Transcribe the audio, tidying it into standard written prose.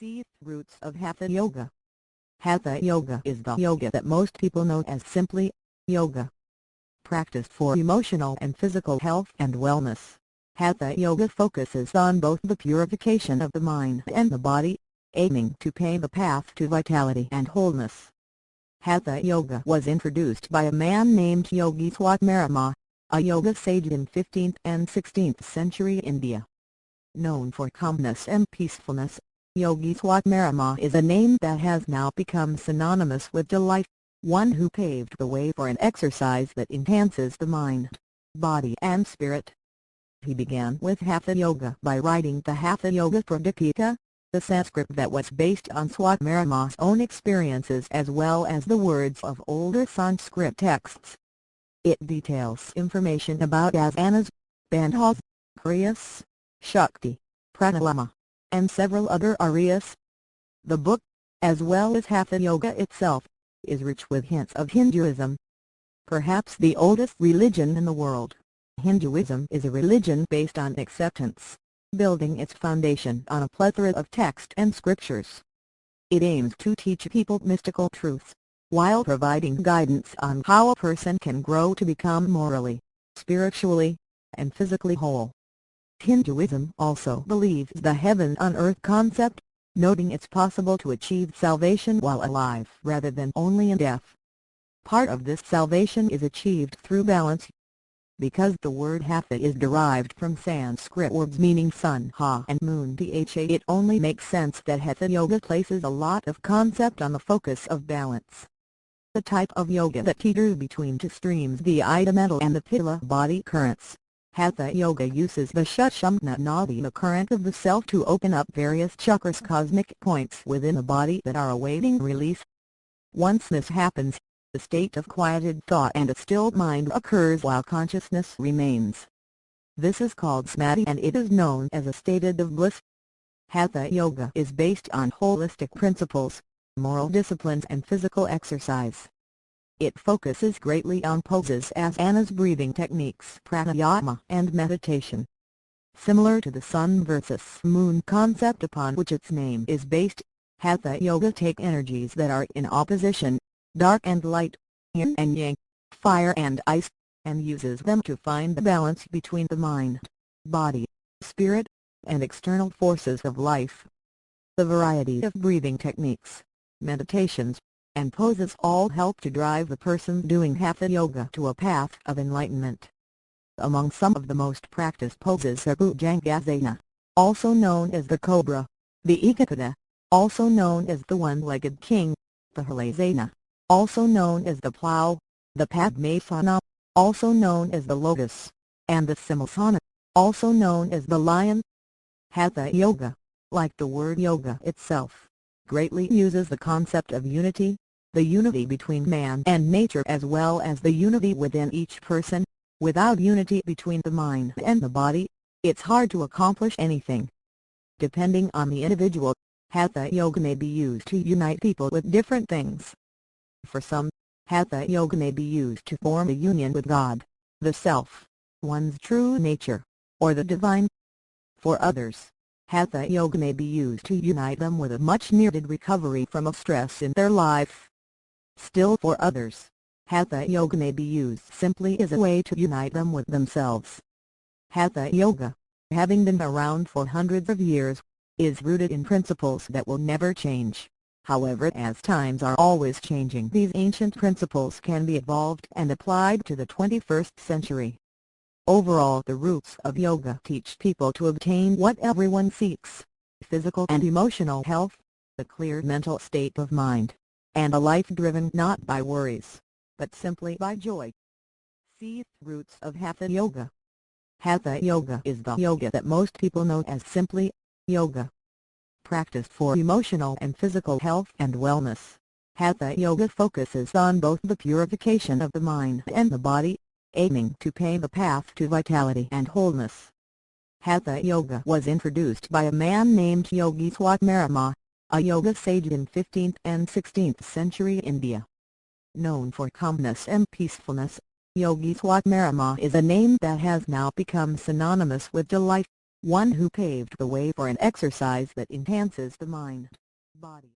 CThe roots of Hatha Yoga. Hatha Yoga is the yoga that most people know as simply yoga. Practiced for emotional and physical health and wellness, Hatha Yoga focuses on both the purification of the mind and the body, aiming to pave the path to vitality and wholeness. Hatha Yoga was introduced by a man named Yogi Swatmarama, a yoga sage in 15th and 16th century India. Known for calmness and peacefulness, Yogi Swatmarama is a name that has now become synonymous with delight, one who paved the way for an exercise that enhances the mind, body and spirit. He began with Hatha Yoga by writing the Hatha Yoga Pradipika, the Sanskrit that was based on Swatmarama's own experiences as well as the words of older Sanskrit texts. It details information about asanas, bandhas, kriyas, shakti, pranayama, and several other areas. The book, as well as Hatha Yoga itself, is rich with hints of Hinduism. Perhaps the oldest religion in the world, Hinduism is a religion based on acceptance, building its foundation on a plethora of text and scriptures. It aims to teach people mystical truths, while providing guidance on how a person can grow to become morally, spiritually, and physically whole. Hinduism also believes the heaven on earth concept, noting it's possible to achieve salvation while alive rather than only in death. Part of this salvation is achieved through balance. Because the word Hatha is derived from Sanskrit words meaning sun ha and moon dha, it only makes sense that Hatha Yoga places a lot of concept on the focus of balance. The type of yoga that teeters between two streams, the Ida mental and the Pitta body currents. Hatha Yoga uses the Sushumna Nadi, the current of the self, to open up various chakras, cosmic points within the body that are awaiting release. Once this happens, the state of quieted thought and a still mind occurs while consciousness remains. This is called samadhi and it is known as a state of bliss. Hatha Yoga is based on holistic principles, moral disciplines and physical exercise. It focuses greatly on poses, asanas, breathing techniques, pranayama and meditation. Similar to the sun versus moon concept upon which its name is based, Hatha Yoga take energies that are in opposition, dark and light, yin and yang, fire and ice, and uses them to find the balance between the mind, body, spirit, and external forces of life. The variety of breathing techniques, meditations, and poses all help to drive the person doing Hatha Yoga to a path of enlightenment. Among some of the most practiced poses are Bhujangasana, also known as the cobra, the Ekasana, also known as the one-legged king, the Halasana, also known as the plow, the Padmasana, also known as the lotus, and the Simhasana, also known as the lion. Hatha Yoga, like the word yoga itself, greatly uses the concept of unity, the unity between man and nature as well as the unity within each person. Without unity between the mind and the body, it's hard to accomplish anything. Depending on the individual, Hatha Yoga may be used to unite people with different things. For some, Hatha Yoga may be used to form a union with God, the self, one's true nature, or the divine. For others, Hatha Yoga may be used to unite them with a much-needed recovery from a stress in their life. Still for others, Hatha Yoga may be used simply as a way to unite them with themselves. Hatha Yoga, having been around for hundreds of years, is rooted in principles that will never change. However, as times are always changing, these ancient principles can be evolved and applied to the 21st century. Overall, the roots of yoga teach people to obtain what everyone seeks: physical and emotional health, a clear mental state of mind, and a life driven not by worries, but simply by joy. CThe roots of Hatha Yoga. Hatha Yoga is the yoga that most people know as simply yoga. Practiced for emotional and physical health and wellness, Hatha Yoga focuses on both the purification of the mind and the body, aiming to pave the path to vitality and wholeness. Hatha Yoga was introduced by a man named Yogi Swatmarama, a yoga sage in 15th and 16th century India. Known for calmness and peacefulness, Yogi Swatmarama is a name that has now become synonymous with delight, one who paved the way for an exercise that enhances the mind, body,